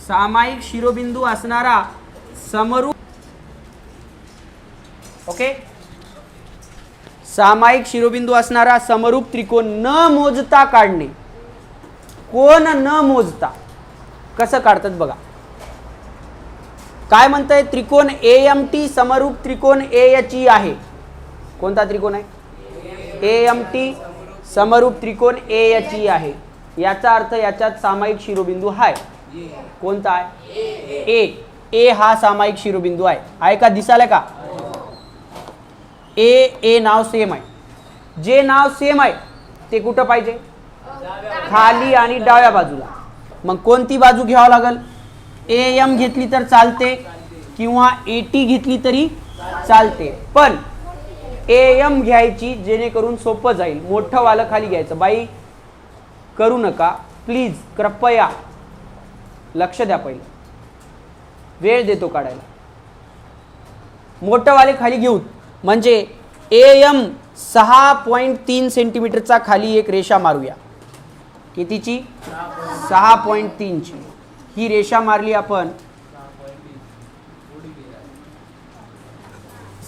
सामायिक शिरोबिंदू असणारा समरूप, ओके, सामायिक शिरोबिंदू असणारा समरूप त्रिकोण न मोजता काढणे. कोण न मोजता कसं काढतात बघा. काय म्हणतंय, त्रिकोण AMT समरूप त्रिकोण AHE आहे. कोणता त्रिकोण आहे? AMT समरूप त्रिकोण AHE आहे. याचा अर्थ याच्यात सामायिक शिरोबिंदू आहे. कोणता आहे? A हा सामायिक शिरोबिंदू आहे का? दिसायला का? ए नाव सेम आहे. जे नाव सेम आहे ते कुठं पाहिजे? खाली आणि डाव्या बाजूला. मग कोणती बाजू घ्यावं लागल? AM घेतली तर चालते किंवा AT घेतली तरी चालते, पण AM घ्यायची जेणेकरून सोपं जाईल. मोठं वालं खाली घ्यायचं. बाई करू नका प्लीज, कृपया लक्ष द्या. पहिलं वेळ देतो काढायला. मोठं वाले खाली घेऊ म्हणजे AM 6.3 सेंटीमीटरचा खाली एक रेषा मारूया. कितीची? 6.3 ची. ही रेषा मारली आपण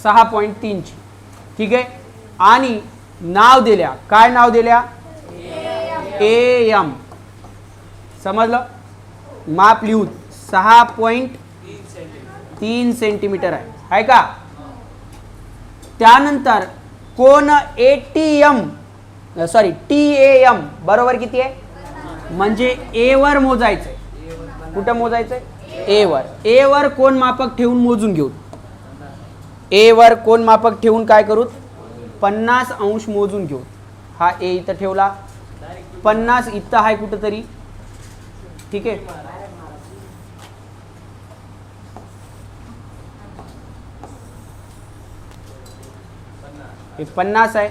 6.3 ची. ठीक आहे. आणि नाव दिल्या. काय नाव दिल्या? AM. समजलं? माप लिहू 6.3 सेंटीमीटर आहे का? त्यानंतर कोण TAM बरोबर किती आहे? म्हणजे A वर मोजायचंय. कुठं मोजायचंय? A वर. A वर कोण मापक ठेवून मोजून घेऊ. A वर कोण मापक ठेवून काय करू? 50 अंश मोजून घेऊ. हा A इथं ठेवला, 50 इथं आहे कुठंतरी. ठीक आहे. हे 50 आहे,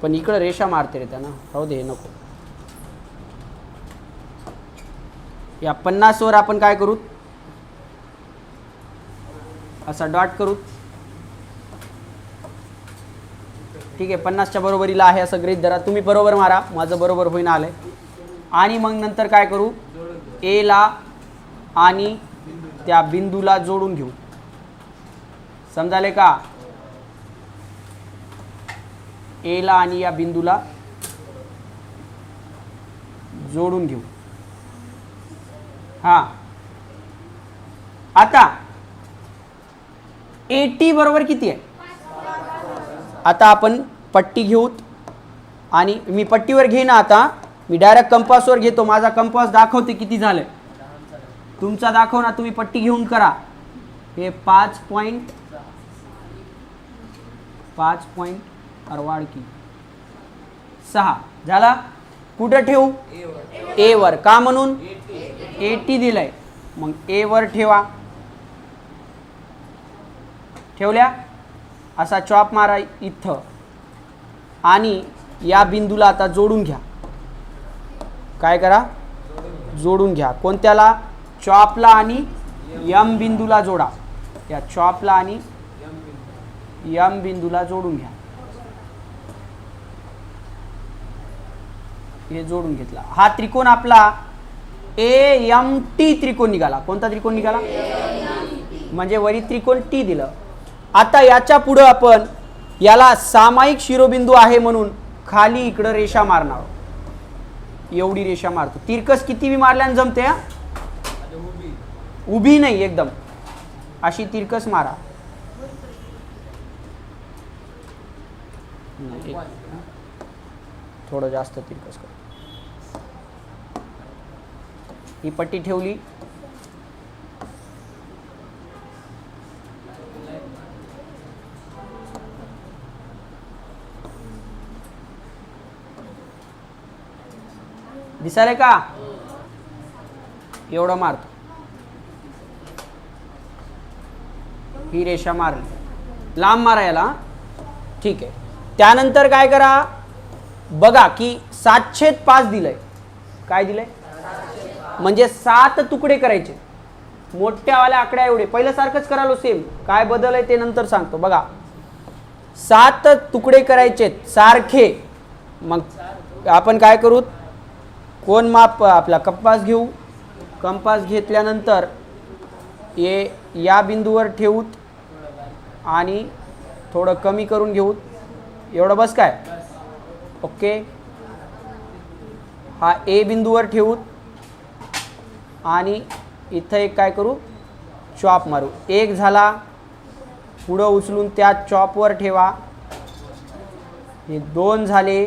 पण इकडं रेषा मारते रे त्यांना. राहू दे, नको. या 50 वर आपण काय करू? असा डॉट करू. ठीक आहे. 50च्या बरोबरीला आहे असं गृहीत धरा. तुम्ही बरोबर मारा, माझं बरोबर होईना आलंय. आणि मग नंतर काय करू? A ला आणि त्या बिंदूला जोडून घेऊ. समजाले का? A ला आणि या बिंदूला जोडून घेऊ. हा, आता AT बरोबर किती आहे? आता आपण पट्टी घेऊ आणि मी पट्टीवर घेईन. आता मी डायरेक्ट कंपासवर घेतो. माझा कंपास दाखवते किती झालंय. तुमचा दाखव ना, तुम्ही पट्टी घेऊन करा. हे 5.5 अरवाडकी 6 झाला. कुठं ठेवू? A वर. का म्हणून? AT दिलंय, मग A वर ठेवा. ठेवल्या. असा चॉप मारा इथं आणि या बिंदूला आता जोडून घ्या. काय करा? जोडून घ्या. कोणत्याला? चॉपला आणि M बिंदूला जोडा. या चॉपला आणि M बिंदूला जोडून घ्या. हे जोडून घेतला. हा त्रिकोण आपला AMT त्रिकोण निघाला. कोणता त्रिकोण निघाला? म्हणजे वरी त्रिकोण T दिलं. आता याच्या पुढे आपण याला सामायिक शिरोबिंदू आहे म्हणून खाली इकडं रेषा मारणार. एवढी रेषा मारतो. तिरकस किती बी मारल्याने जमते. उभी नाही, एकदम अशी तिरकस मारा. थोडं जास्त तिरकस कर. ही पट्टी ठेवली. दिसायला का? एवढं मारतो. ही रेषा मारली. लांब मारा याला. ठीक आहे. त्यानंतर काय करा? बघा की 7/5 दिलंय. काय दिलंय? म्हणजे 7 तुकडे करायचे. मोठ्यावाल्या आकड्या एवढे. पहिलं सारखंच करालो सेम. काय बदल आहे ते नंतर सांगतो. बघा 7 तुकडे करायचे सारखे. मग आपण काय करू? कोण माप आपला कंपास घेऊ कंपास घेतल्यानंतर या बिंदूवर ठेवूत आणि थोडं कमी करून घेऊत. एवढं बस काय? ओके. हा ए बिंदूवर ठेवूत आणि इथं एक काय करू, चॉप मारू. एक झाला, पुढं उचलून त्या चॉपवर ठेवा. हे 2 झाले,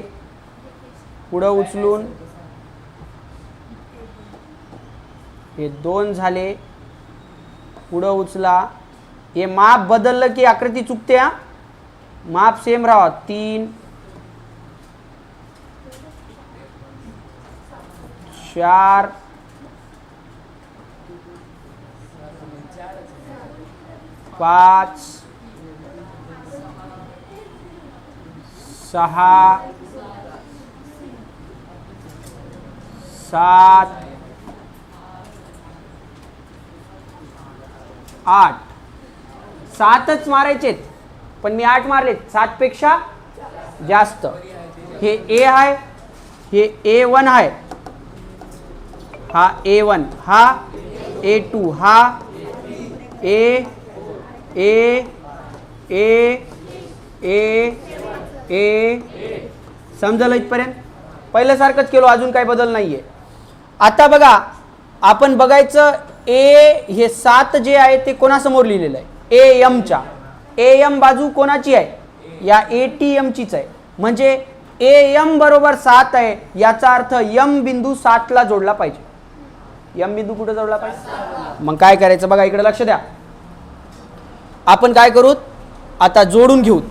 पुढं उचलून हे 2 झाले, पुढं उचला. हे माप बदललं की आकृती चुकते. हा माप सेम राहा. 3 4 5 6 7 8. 7च मारायचेत, पण मी 8 मारलेत. 7 पेक्षा जास्त. हे ए आहे, हे A1 आहे, हा A1, हा A2, हा ए ए ए ए ए. समजलं इथपर्यंत? पहिल्यासारखंच केलो, अजून काही बदल नाहीये. आता बघा, आपण बघायचं ए हे 7 जे आहे ते कोणासमोर लिहिलेलं आहे? ए एमच्या. ए एम बाजू कोणाची आहे? या ATM चीच आहे. म्हणजे ए एम बरोबर 7 आहे, याचा अर्थ एम बिंदू 7 ला जोडला पाहिजे. एम बिंदू कुठे जोडला पाहिजे? मग काय करायचं बघा, इकडे लक्ष द्या. आपण काय करूत, आता जोडून घेऊत.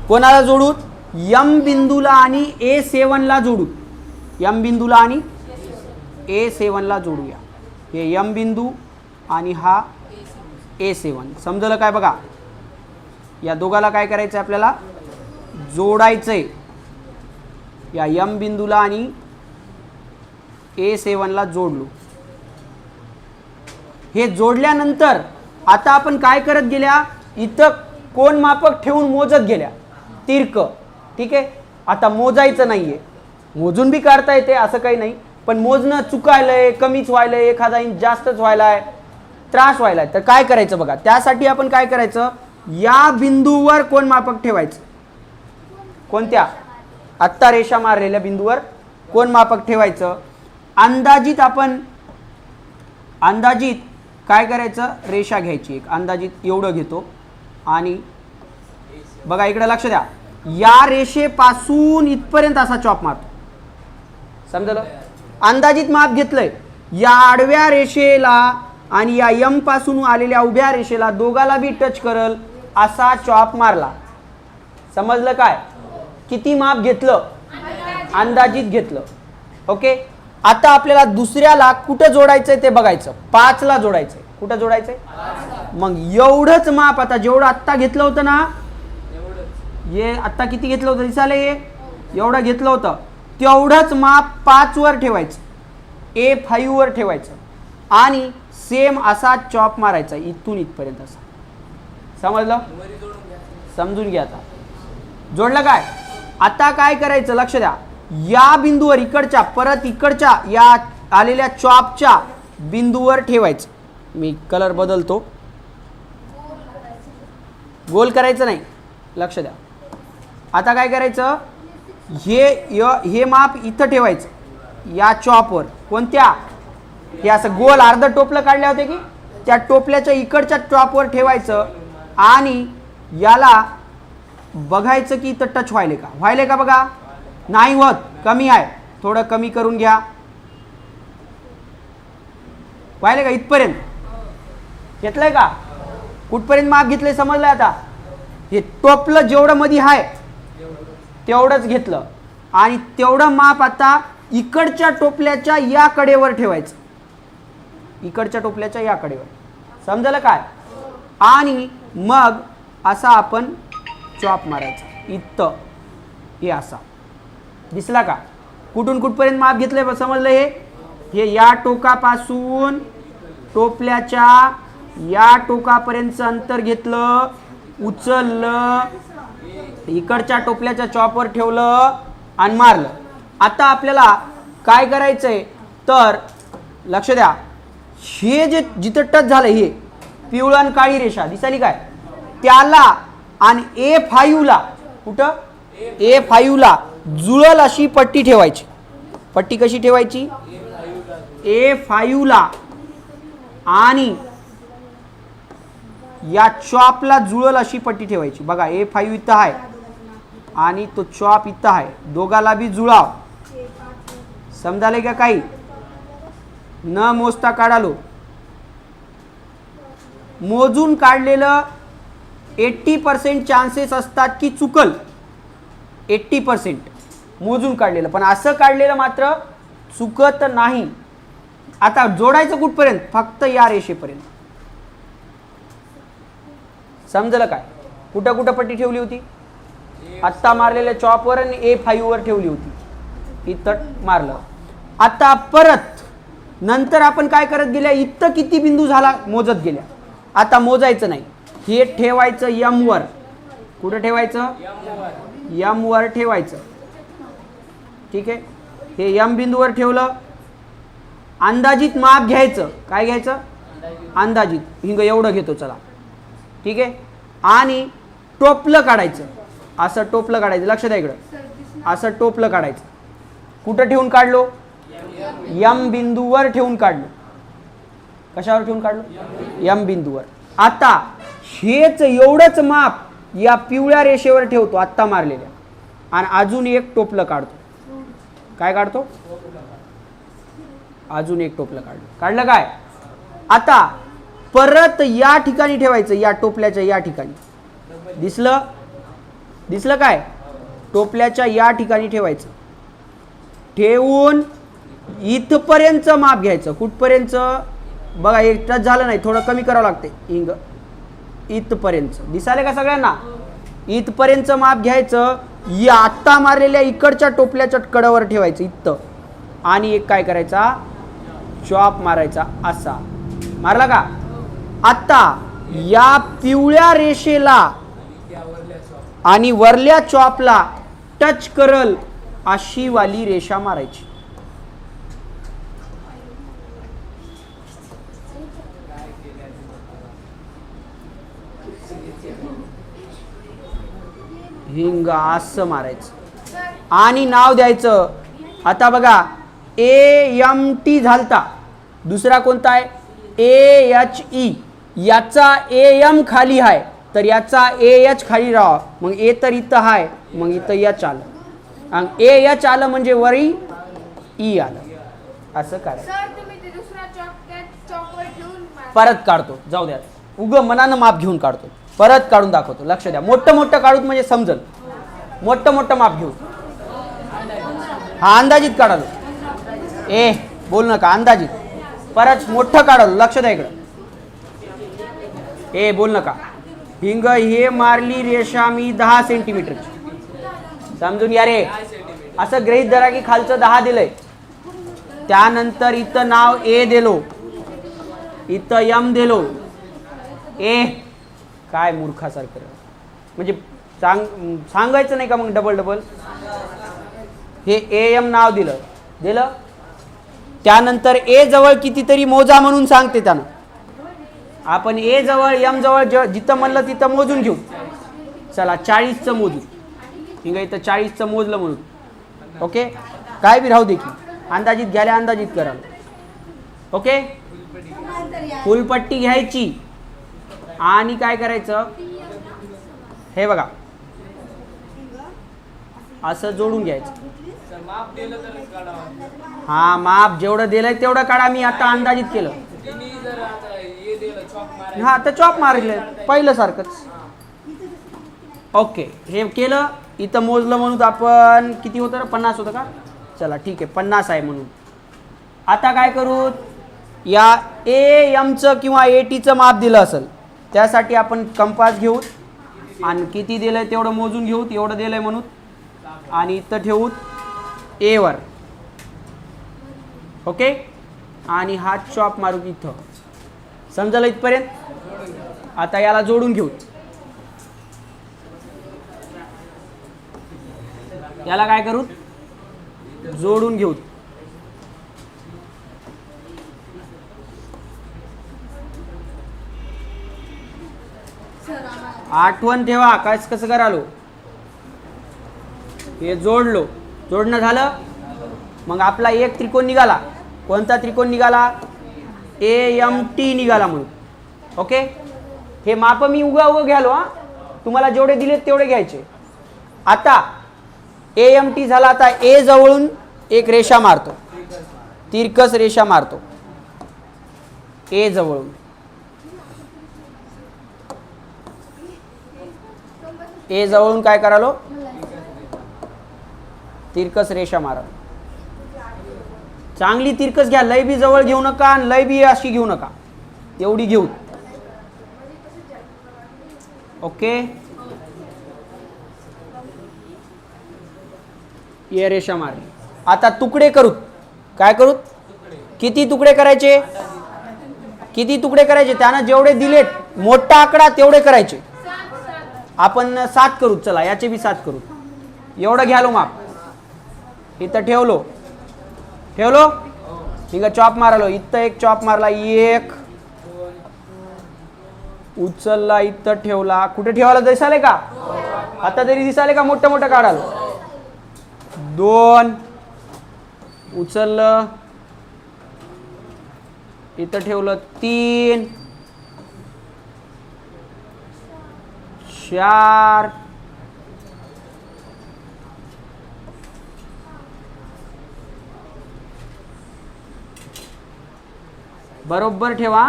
कोणाला जोडूत? एम बिंदूला आणि A7 ला जोडू. एम बिंदूला आणि A7 ला जोडूया. हे एम बिंदू आणि हा A7. समजलं काय? बघा, या दोघाला काय करायचं आपल्याला? जोडायचंय. या एम बिंदूला आणि A7 ला जोडलो. हे जोडल्यानंतर आता आपण काय करत गेल्या, इथं कोण मापक ठेवून मोजत गेल्या, तिरक. ठीक आहे. आता मोजायचं नाहीये, मोजून बी काढता येते, असं काही नाही. पण मोजणं चुकायलंय, कमीच व्हायलंय, एखादा इंच जास्तच व्हायलाय, त्रास व्हायलाय, तर काय करायचं बघा. त्यासाठी आपण काय करायचं, या बिंदूवर कोण मापक ठेवायचं? कोणत्या? आत्ता रेषा मारलेल्या बिंदूवर कोण मापक ठेवायचं? अंदाजित आपण काय करायचं, रेषा घ्यायची एक. अंदाजित एवढं घेतो आणि बघा इकडे लक्ष द्या, या रेषेपासून इथपर्यंत असा चॉप मारतो. समजलं? अंदाजित माप घेतलंय. या आडव्या रेषेला आणि या एम पासून आलेल्या उभ्या रेषेला दोघाला बी टच करल असा चॉप मारला. समजलं काय? किती माप घेतलं? अंदाजित घेतलं. ओके. आता आपल्याला दुसऱ्याला कुठं जोडायचंय ते बघायचं. 5 ला जोडायचंय. कुठं जोडायचंय? मग एवढंच माप, आता जेवढं आत्ता घेतलं होतं ना, हे आत्ता किती घेतलं होतं दिसायला, हे एवढं घेतलं होतं, तेवढंच माप 5 वर ठेवायचं, A5 वर ठेवायचं आणि सेम असा चॉप मारायचा इथून इथपर्यंत असा. समजलं? समजून घ्या. आता जोडलं काय? आता काय करायचं लक्ष द्या, या बिंदूवर इकडच्या, परत इकडच्या या आलेल्या चॉपच्या बिंदूवर ठेवायचं. मी कलर बदलतो. गोल करायचं नाही, लक्ष द्या. आता काय करायचं, हे माप इथं ठेवायचं या चॉपवर. कोणत्या? हे असं गोल अर्ध टोपलं काढले होते की, त्या टोपल्याच्या इकडच्या चॉपवर ठेवायचं आणि याला बघायचं की इथं टच व्हायले का. व्हायले का बघा? नाही होत, कमी आहे, थोडं कमी करून घ्या. व्हायले का? इथपर्यंत घेतलंय का? कुठपर्यंत माप घेतलंय समजलंय? आता हे टोपलं जेवढं मध्ये आहे तेवढंच घेतलं आणि तेवढं माप आता इकडच्या टोपल्याच्या या कडेवर ठेवायचं. इकडच्या टोपल्याच्या या कडेवर. समजलं काय? आणि मग असा आपण चॉप मारायचा इथं. हे असा दिसला का? कुठून कुठपर्यंत माप घेतलंय समजलं? हे या टोकापासून टोपल्याच्या या टोकापर्यंतचं अंतर घेतलं, उचललं, इकडच्या टोपल्याच्या चॉपवर ठेवलं आणि मारलं. आता आपल्याला काय करायचंय तर लक्ष द्या, हे जे जिथं टच झालं हे पिवळा आणि काळी रेषा दिसाली काय, त्याला आणि A5 ला, कुठं A5 ला जुळल अशी पट्टी ठेवायची. पट्टी कशी ठेवायची, A5 ला आणि या चॉपला जुळल अशी पट्टी ठेवायची. बघा A5 इथं आहे आणि तो चॉप इथं आहे, दोघाला बी जुळाव. समजाले का काही, न मोजता काढालो. मोजून काढलेलं 80% चान्सेस असतात की चुकल, 80% मोजून काढलेलं, पण असं काढलेलं मात्र चुकत नाही. आता जोडायचं कुठपर्यंत, फक्त या रेषेपर्यंत. समजलं काय, कुठं कुठं पट्टी ठेवली होती, आत्ता मारलेल्या चॉपवर आणि A5 वर ठेवली होती, इथं मारलं. आता परत नंतर आपण काय करत गेल्या, इथं किती बिंदू झाला मोजत गेल्या. आता मोजायचं नाही, हे ठेवायचं M वर. कुठं ठेवायचं, M वर ठेवायचं. ठीक आहे, हे M बिंदूवर ठेवलं. अंदाजित माप घ्यायचं. काय घ्यायचं, अंदाजित. हिंग एवढं घेतो चला, ठीक आहे. आणि टोपलं काढायचं, असं टोपलं काढायचं. लक्ष द्या इकडं, असं टोपलं काढायचं. कुठं ठेवून काढलो, M बिंदूवर ठेवून काढलो. कशावर ठेवून काढलो, M बिंदूवर. आता हेच एवढंच माप या पिवळ्या रेषेवर ठेवतो आत्ता मारलेल्या, आणि अजून एक टोपलं काढतो. काय काढतो, अजून एक टोपलं काढलं. काढलं काय, आता परत या ठिकाणी ठेवायचं, या टोपल्याच्या या ठिकाणी. दिसलं, दिसलं काय, टोपल्याच्या या ठिकाणी ठेवायचं. ठेवून इथपर्यंत माप घ्यायचं. कुठपर्यंत, बघा एक टच झालं नाही, थोडं कमी करावं लागते. इंग इथपर्यंत दिसाले का सगळ्यांना, इथपर्यंत माप घ्यायचं. या आत्ता मारलेल्या इकडच्या टोपल्याच्या कडावर ठेवायचं इथं, आणि एक काय करायचा, चॉप मारायचा. असा मारला का. आता या पिवळ्या रेषेला आणि वरल्या चॉपला टच करल अशी वाली रेषा मारायची. हिंग असं मारायचं आणि नाव द्यायचं. आता बघा AMT झालता, दुसरा कोणता आहे AHE. याचा AM खाली आहे तर याचा AH खाली राहा. मग A तर इथं आहे, मग इथं H आलं, आणि AH आलं म्हणजे वरी E आलं. असं करायचं. परत काढतो, जाऊ द्या, उग मनानं माप घेऊन काढतो, परत काढून दाखवतो. लक्ष द्या, मोठं मोठं काढूत म्हणजे समजल. मोठं मोठं माप घेऊ. हा अंदाजित काढालो, बोल नका, अंदाजित. परत मोठं काढालो, लक्ष द्या इकडं. बोल नका. हिंग हे मारली रेषा मी 10 सेंटीमीटरची. समजून या रे. असं गृहीत धरा की खालचं 10 दिलंय, त्यानंतर इथं नाव A दिलो, इथं M दिलो. काय मूर्खासारखं, म्हणजे सांगायचं नाही का मग डबल डबल. हे AM नाव दिलं. त्यानंतर A जवळ कितीतरी मोजा म्हणून सांगते त्यानं. आपण A जवळ M जवळ जिथं म्हणलं तिथं मोजून घेऊ. चला 40चं मोजू. ठीक आहे, इथं 40चं मोजलं म्हणून. ओके, काय बी राहू दे की अंदाजित घ्यायला अंदाजित कराल. ओके, फुलपट्टी घ्यायची आणि काय करायचं, हे बघा असं जोडून घ्यायचं. हा माप जेवढं दिलंय तेवढं काढा. मी आता अंदाजित केलं. हा तर चॉप मारले पहिलं सारखंच. ओके, हे केलं. इथं मोजलं म्हणून आपण किती होतं, 50 होतं का. चला ठीक आहे, 50 आहे म्हणून. आता काय करू, या AMचं किंवा ATचं माप दिलं असेल त्यासाठी आपण कंपास घेऊ आणि किती दिलंय तेवढं मोजून घेऊ. एवढं दिलंय म्हणून, आणि इथं ठेवू A वर. ओके, आणि हा चॉप मारू इथं. समजलं इथपर्यंत. आता याला जोडून घेऊ. याला काय करू, जोडून घेऊ. आठवण ठेवा काय कसं करालो. हे जोडलो, जोडणं झालं. मग आपला एक त्रिकोण निघाला. कोणता त्रिकोण निघाला? AMT निघाला म्हणून. ओके, हे माप मी उगा घ्यालो हा, तुम्हाला जेवढे दिलेत तेवढे घ्यायचे. आता AMT झाला. आता A जवळून एक रेषा मारतो, तिरकस रेषा मारतो A जवळून. A जवळून काय करालो? तिरकस रेषा मारा. चांगली तिरकस घ्या, लय बी जवळ घेऊ नका आणि लय बी अशी घेऊ नका, एवढी घेऊ. ओके, ये रेषा मारली. आता तुकडे करूत. काय करूत? किती तुकडे करायचे? किती तुकडे करायचे? त्यानं जेवढे दिलेत मोठा आकडा तेवढे करायचे. आपण 7 करूत. चला याचे बी 7 करू. एवढं घ्यालो माप. इथं ठेवलो, ठीक चॉप मारलो. इथं एक चॉप मारला, एक उचलला, इथं ठेवला. कुठे ठेवायला दिसाले का? आता तरी दिसाले का? मोठं मोठं काढाल. 2 उचललं, इथं ठेवलं. 3 4 बरोबर ठेवा.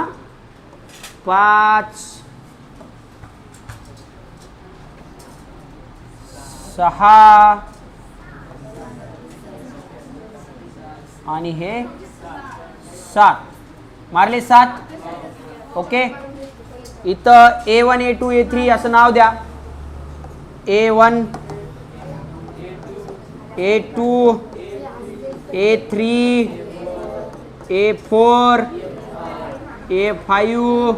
5 6 आणि हे 7 मारले. 7. ओके, इथं A1 A2 A3 असं नाव द्या. A1 A2 A3 A4 A5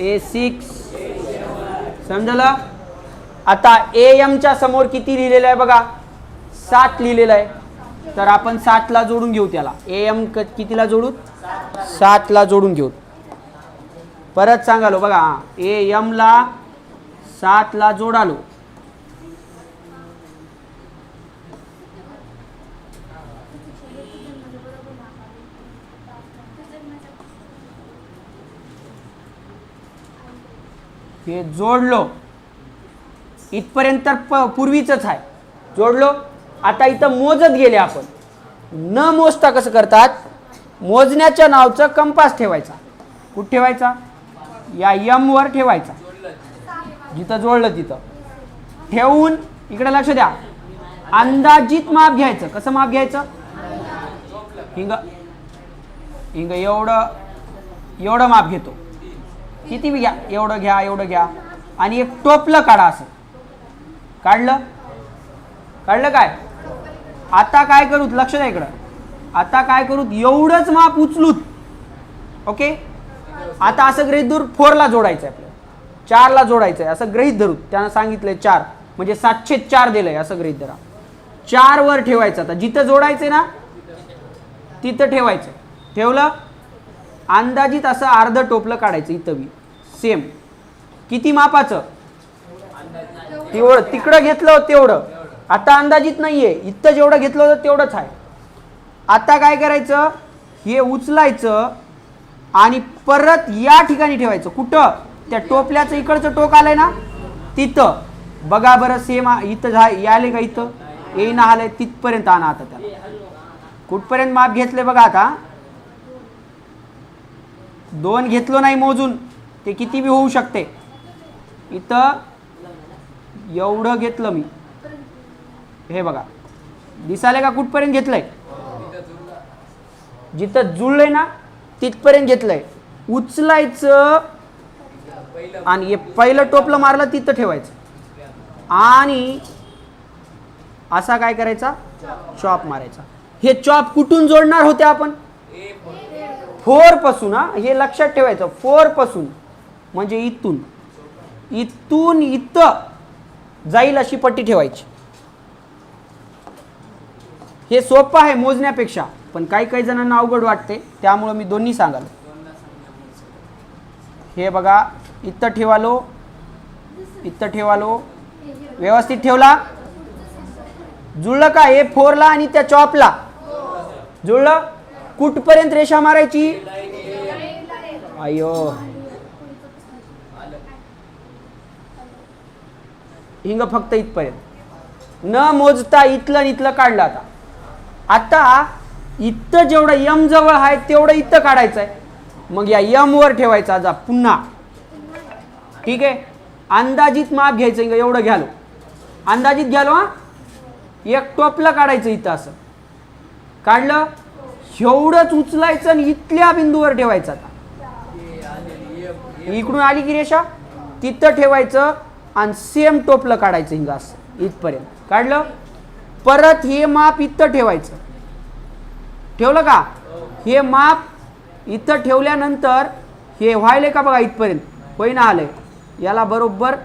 A6 समजलं. आता AM च्या समोर किती लिहिलेलं आहे बघा? 7 लिहिलेलं आहे. तर आपण 7 ला जोडून घेऊ. त्याला AM कितीला जोडू? 7 ला जोडून घेऊ. परत सांगालो बघा, AM ला 7 ला जोडालो. हे जोडलो. इथपर्यंत पूर्वीचंच आहे. जोडलो. आता इथं मोजत गेले आपण. न मोजता कसं करतात? मोजण्याच्या नावचं कंपास ठेवायचा. कुठं ठेवायचा? या M वर ठेवायचा. जिथं जोडलं तिथं ठेवून इकडे लक्ष द्या. अंदाजित माप घ्यायचं. कसं माप घ्यायचं? हिंग एवढं माप घेतो. किती बी घ्या, एवढं घ्या, एवढं घ्या. आणि एक टोपलं काढा. असं काढलं काय? आता काय करूत? लक्ष द्या इकडं. आता काय करूत? एवढंच माप उचलूत. ओके, आता असं गृहीत धरून 4 ला जोडायचं आहे. आपल्याला 4 ला जोडायचं आहे असं गृहीत धरू. त्यानं सांगितलंय 4 म्हणजे 704 दिलंय असं गृहीत धरा. 4 वर ठेवायचं. आता जिथं जोडायचंय ना तिथं ठेवायचं. ठेवलं. अंदाजित असं अर्ध टोपलं काढायचं. इथं बी सेम. किती मापाचं? तेवढं. तिकडं घेतलं तेवढं. आता अंदाजित नाहीये. इथं जेवढं घेतलं होतं तेवढंच आहे. आता काय करायचं? हे उचलायचं आणि परत या ठिकाणी ठेवायचं. कुठं? त्या टोपल्याचं इकडचं टोक आलंय ना तिथं. बघा बरं सेम इथं याले का? इथं येईना आलंय तिथपर्यंत आणा. आता त्याला कुठपर्यंत माप घेतले बघा. आता 2 घेतलो नाही मोजून. ते किती बी होऊ शकते. इथं एवढं घेतलं मी. हे बघा दिसाले का? कुठपर्यंत घेतलंय? जिथं जुळलंय ना तिथपर्यंत घेतलंय. उचलायचं आणि हे पहिलं टोपलं मारलं तिथं ठेवायचं. आणि असा काय करायचा? चॉप मारायचा. हे चॉप कुठून जोडणार होते आपण? 4 पासून. हे लक्षात ठेवायचं. 4 पासून म्हणजे इथून इथं जाईल अशी पट्टी ठेवायची. हे सोपं आहे मोजण्यापेक्षा, पण काही जणांना अवघड वाटते. त्यामुळे मी दोन्ही सांगालो. हे बघा इथं ठेवालो इथं ठेवालो, व्यवस्थित ठेवला, जुळलं का? A4 ला आणि त्या चॉपला जुळलं. कुठपर्यंत रेषा मारायची? अयो, हिंग फक्त इथपर्यंत, न मोजता इथलं आणि इथलं काढलं. आता इथं जेवढं यम जवळ आहे तेवढं इथं काढायचं आहे. मग या यम वर ठेवायचा जा पुन्हा. ठीक आहे, अंदाजित माप घ्यायचं. एवढं घ्यालो, अंदाजित घ्यालो. हा, एक टोपलं काढायचं इथं, असं काढलं, एवढंच उचलायचं आणि इथल्या बिंदूवर ठेवायचं. आता इकडून आली की रेषा तिथं ठेवायचं आणि सेम टोपलं काढायचं हिंग असं इथपर्यंत काढलं. परत हे माप इथं ठेवायचं. ठेवलं का? हे माप इथं ठेवल्यानंतर हे व्हायले का बघा इथपर्यंत, होईना आलंय. याला बरोबर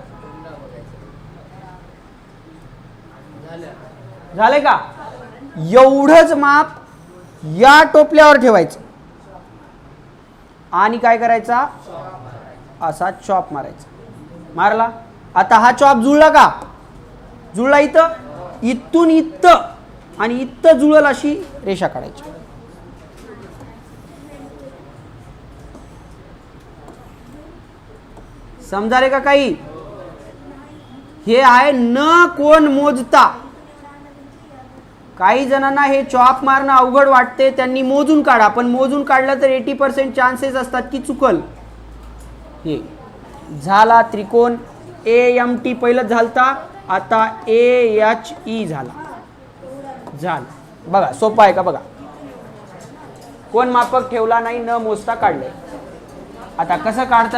झालंय का? एवढंच माप या टोपल्यावर ठेवायचं आणि काय करायचा? असा चॉप मारायचा. मारला. आता हा चॉप जुळला का? जुळला. इथं, इथून इथं आणि इथं जुळल अशी रेषा काढायची. समजाले का काही? हे आहे न कोण मोजता. काही जणांना हे चॉप मारणं अवघड वाटते, त्यांनी मोजून काढा. पण मोजून काढलं तर 80% चान्सेस असतात की चुकल. हे झाला त्रिकोण AMT पहिलं झालता, आता AHE झाला. बघा सोपा आहे का? बघा, कोण मापक ठेवला नाही, न मोजता काढले. आता कसं काढता?